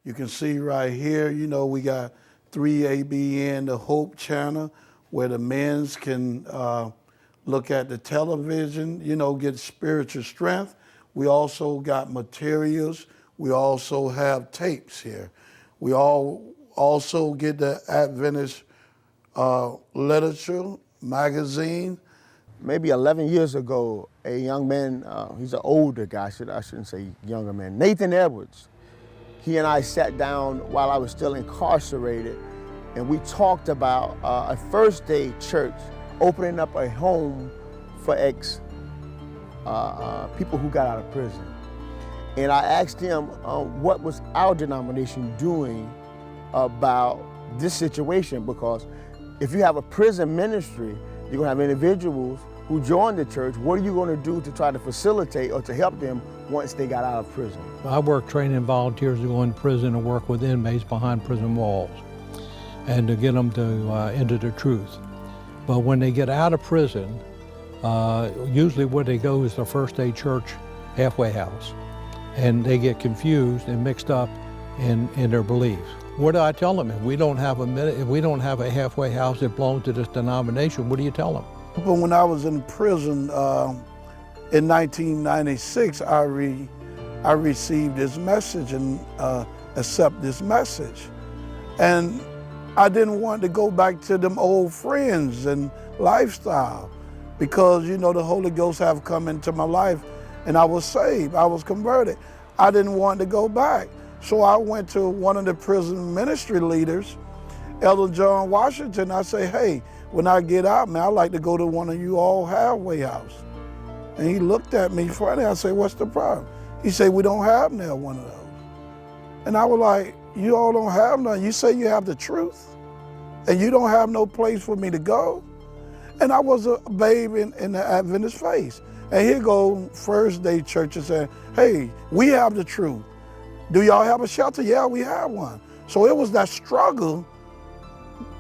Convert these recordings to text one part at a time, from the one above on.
You can see right here, you know, we got 3ABN, the Hope Channel, where the men's can look at the television, you know, get spiritual strength. We also got materials. We also have tapes here. We also get the Adventist literature magazine. Maybe 11 years ago, a young man, he's an older guy, I shouldn't say younger man, Nathan Edwards. He and I sat down while I was still incarcerated, and we talked about a First Day church opening up a home for people who got out of prison. And I asked him what was our denomination doing about this situation, because if you have a prison ministry, you're gonna have individuals who join the church. What are you gonna do to try to facilitate or to help them once they got out of prison? I work training volunteers to go in prison and work with inmates behind prison walls and to get them to into the truth. But when they get out of prison, usually where they go is the First Day Church halfway house. And they get confused and mixed up in their beliefs. What do I tell them? If we don't have a halfway house that belongs to this denomination, what do you tell them? But when I was in prison in 1996, I received this message and accept this message. And I didn't want to go back to them old friends and lifestyle, because, you know, the Holy Ghost have come into my life and I was saved, I was converted. I didn't want to go back. So I went to one of the prison ministry leaders, Elder John Washington. I say, hey, when I get out, man, I'd like to go to one of you all halfway house. And he looked at me funny. I said, what's the problem? He said, we don't have now one of those. And I was like, you all don't have none. You say you have the truth and you don't have no place for me to go? And I was a babe in the Adventist faith. And here go First Day churches saying, hey, we have the truth. Do y'all have a shelter? Yeah, we have one. So it was that struggle.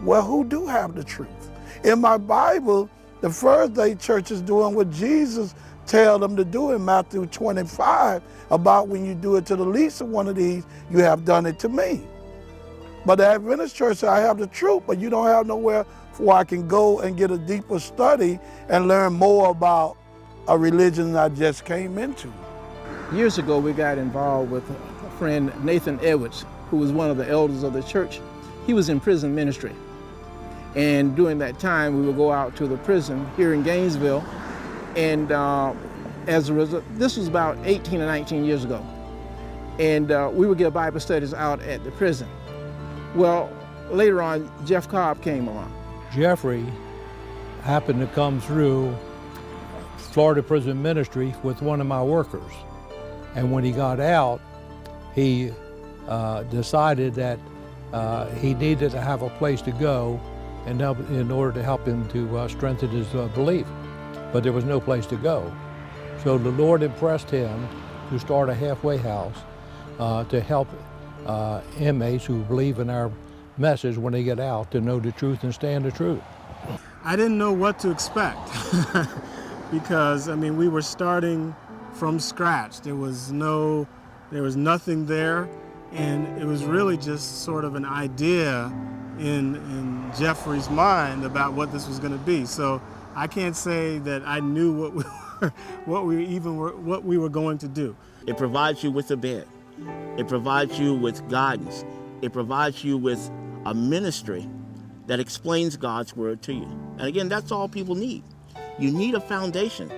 Well, who do have the truth? In my Bible, the First Day church is doing what Jesus tell them to do in Matthew 25, about when you do it to the least of one of these, you have done it to me. But the Adventist church said, I have the truth, but you don't have nowhere where I can go and get a deeper study and learn more about a religion I just came into. Years ago, we got involved with a friend, Nathan Edwards, who was one of the elders of the church. He was in prison ministry. And during that time, we would go out to the prison here in Gainesville. And as a result, this was about 18 or 19 years ago. And we would get Bible studies out at the prison. Well, later on, Jeff Cobb came along. Jeffery happened to come through Florida Prison Ministry with one of my workers. And when he got out, he decided that he needed to have a place to go in order to help him to strengthen his belief. But there was no place to go. So the Lord impressed him to start a halfway house to help inmates who believe in our message when they get out to know the truth and stand the truth. I didn't know what to expect because, I mean, we were starting from scratch. There was nothing there, and it was really just sort of an idea in Jeffrey's mind about what this was going to be. So I can't say that I knew what we were going to do. It provides you with a bed. It provides you with guidance. It provides you with a ministry that explains God's word to you. And again, that's all people need. You need a foundation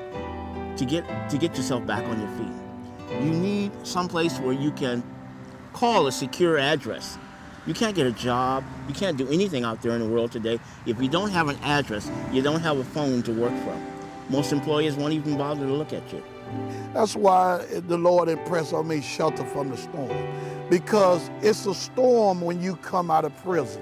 to get yourself back on your feet. You need someplace where you can call a secure address. You can't get a job. You can't do anything out there in the world today if you don't have an address, you don't have a phone to work from. Most employers won't even bother to look at you. That's why the Lord impressed on me shelter from the storm. Because it's a storm when you come out of prison.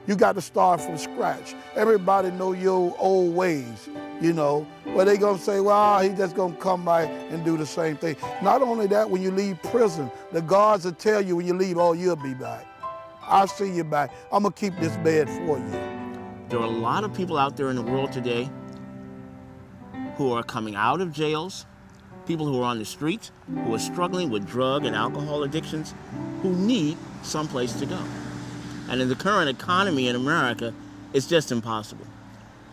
You got to start from scratch. Everybody know your old ways, you know. But they gonna say, well, he just gonna come by and do the same thing. Not only that, when you leave prison, the guards will tell you when you leave, oh, you'll be back. I'll see you back. I'm gonna keep this bed for you. There are a lot of people out there in the world today who are coming out of jails, people who are on the streets, who are struggling with drug and alcohol addictions, who need someplace to go. And in the current economy in America, it's just impossible.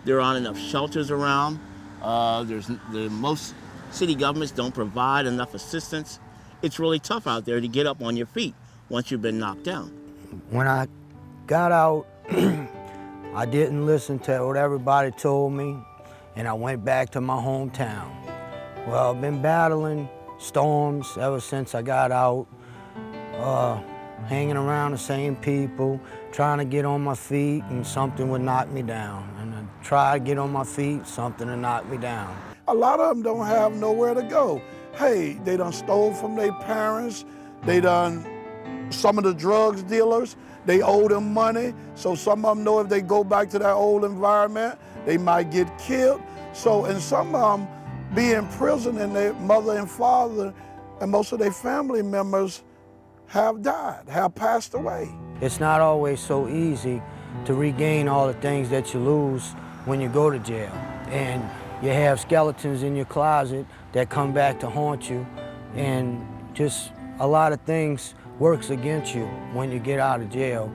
There aren't enough shelters around. Most city governments don't provide enough assistance. It's really tough out there to get up on your feet once you've been knocked down. When I got out, I didn't listen to what everybody told me, and I went back to my hometown. Well, I've been battling storms ever since I got out, hanging around the same people, trying to get on my feet, and something would knock me down. And I try to get on my feet, something would knock me down. A lot of them don't have nowhere to go. Hey, they done stole from their parents. Some of the drugs dealers, they owe them money. So some of them know if they go back to that old environment, they might get killed. And some of them be in prison, and their mother and father and most of their family members have died, have passed away. It's not always so easy to regain all the things that you lose when you go to jail. And you have skeletons in your closet that come back to haunt you, and just a lot of things works against you when you get out of jail,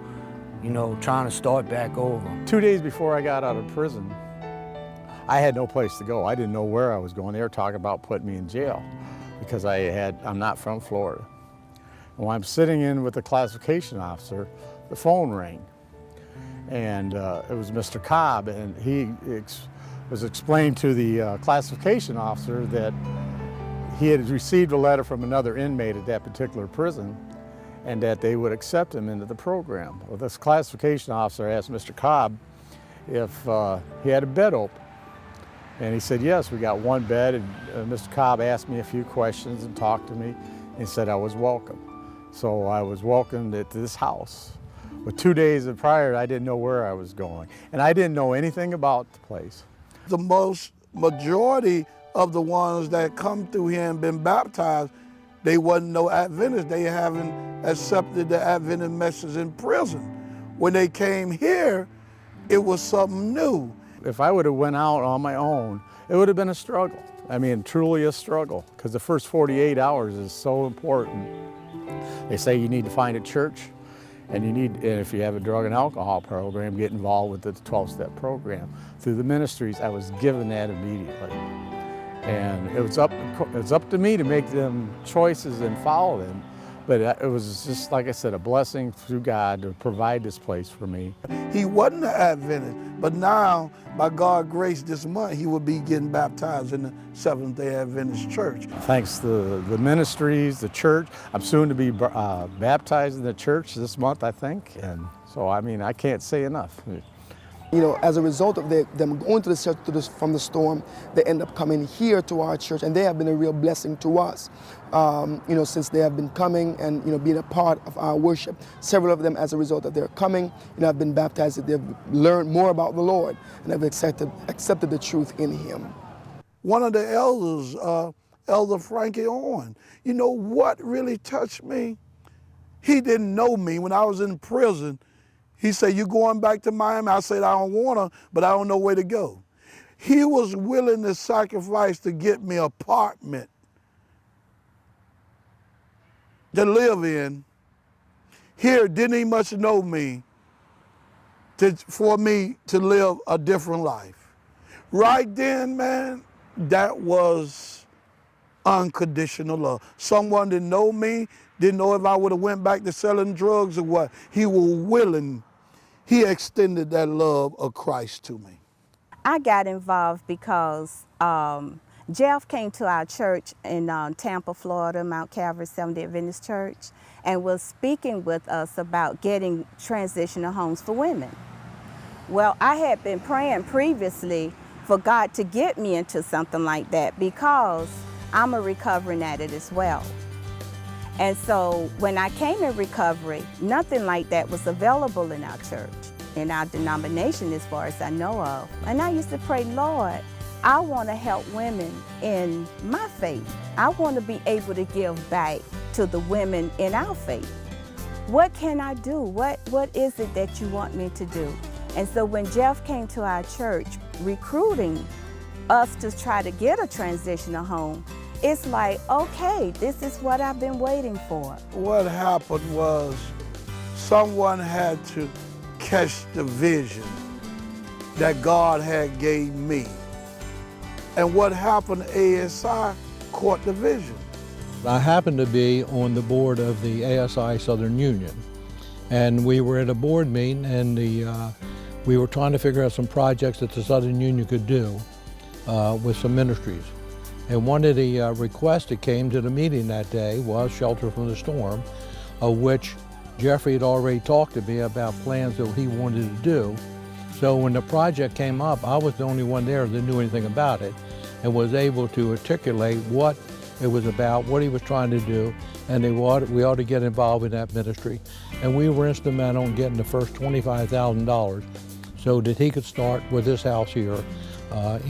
you know, trying to start back over. 2 days before I got out of prison, I had no place to go. I didn't know where I was going. They were talking about putting me in jail because I'm not from Florida. And when I'm sitting in with the classification officer, the phone rang. And it was Mr. Cobb, and he was explained to the classification officer that he had received a letter from another inmate at that particular prison, and that they would accept him into the program. Well, this classification officer asked Mr. Cobb if he had a bed open. And he said, yes, we got one bed. And Mr. Cobb asked me a few questions and talked to me and said I was welcome. So I was welcomed at this house. But 2 days prior, I didn't know where I was going. And I didn't know anything about the place. The majority of the ones that come through here and been baptized, they wasn't no Adventists. They haven't accepted the Adventist message in prison. When they came here, it was something new. If I would have went out on my own, it would have been a struggle. I mean, truly a struggle, because the first 48 hours is so important. They say you need to find a church, and if you have a drug and alcohol program, get involved with the 12-step program. Through the ministries, I was given that immediately. And it was up to me to make them choices and follow them. But it was just, like I said, a blessing through God to provide this place for me. He wasn't an Adventist, but now, by God's grace, this month, he will be getting baptized in the Seventh-day Adventist Church. Thanks to the ministries, the church. I'm soon to be baptized in the church this month, I think. And so, I mean, I can't say enough. You know, as a result of them going to the church from the storm, they end up coming here to our church, and they have been a real blessing to us. You know, since they have been coming and, you know, being a part of our worship. Several of them, as a result of their coming, you know, have been baptized. They've learned more about the Lord and have accepted the truth in Him. One of the elders, Elder Frankie Owen, you know what really touched me? He didn't know me when I was in prison. He said, you going back to Miami? I said, I don't want to, but I don't know where to go. He was willing to sacrifice to get me an apartment to live in. Here, didn't he much know me for me to live a different life. Right then, man, that was unconditional love. Someone didn't know me, didn't know if I would have went back to selling drugs or what. He was willing. He extended that love of Christ to me. I got involved because Jeff came to our church in Tampa, Florida, Mount Calvary Seventh-day Adventist Church, and was speaking with us about getting transitional homes for women. Well, I had been praying previously for God to get me into something like that because I'm a recovering addict as well. And so when I came in recovery, nothing like that was available in our church, in our denomination as far as I know of. And I used to pray, Lord, I want to help women in my faith. I want to be able to give back to the women in our faith. What can I do? What is it that you want me to do? And so when Jeff came to our church recruiting us to try to get a transitional home, it's like, okay, this is what I've been waiting for. What happened was someone had to catch the vision that God had gave me. And what happened, ASI caught the vision. I happened to be on the board of the ASI Southern Union, and we were at a board meeting, and we were trying to figure out some projects that the Southern Union could do with some ministries. And one of the requests that came to the meeting that day was Shelter from the Storm, of which Jeffrey had already talked to me about plans that he wanted to do. So when the project came up, I was the only one there that knew anything about it and was able to articulate what it was about, what he was trying to do, and we ought to get involved in that ministry. And we were instrumental in getting the first $25,000 so that he could start with this house here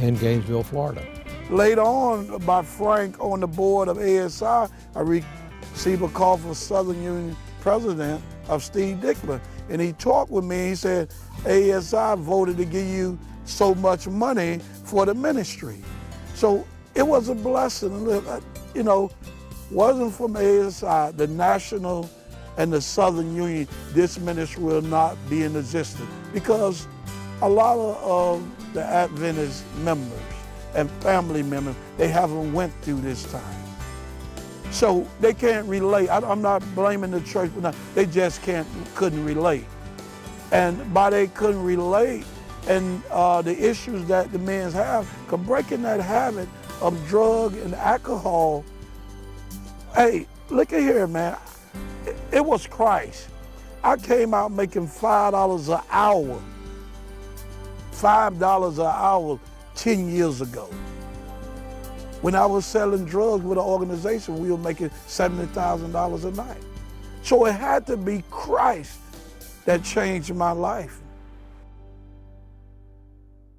in Gainesville, Florida. Later on, by Frank on the board of ASI, I received a call from Southern Union President of Steve Dickman, and he talked with me. He said, ASI voted to give you so much money for the ministry. So it was a blessing. You know, wasn't from ASI, the National and the Southern Union, this ministry will not be in existence, because a lot of the Adventist members and family members, they haven't went through this time. So they can't relate. I'm not blaming the church, but they just couldn't relate. And by they couldn't relate, and the issues that the men have, cause breaking that habit of drug and alcohol, hey, look at here, man. It was Christ. I came out making $5 an hour. $5 an hour 10 years ago. When I was selling drugs with an organization, we were making $70,000 a night. So it had to be Christ that changed my life.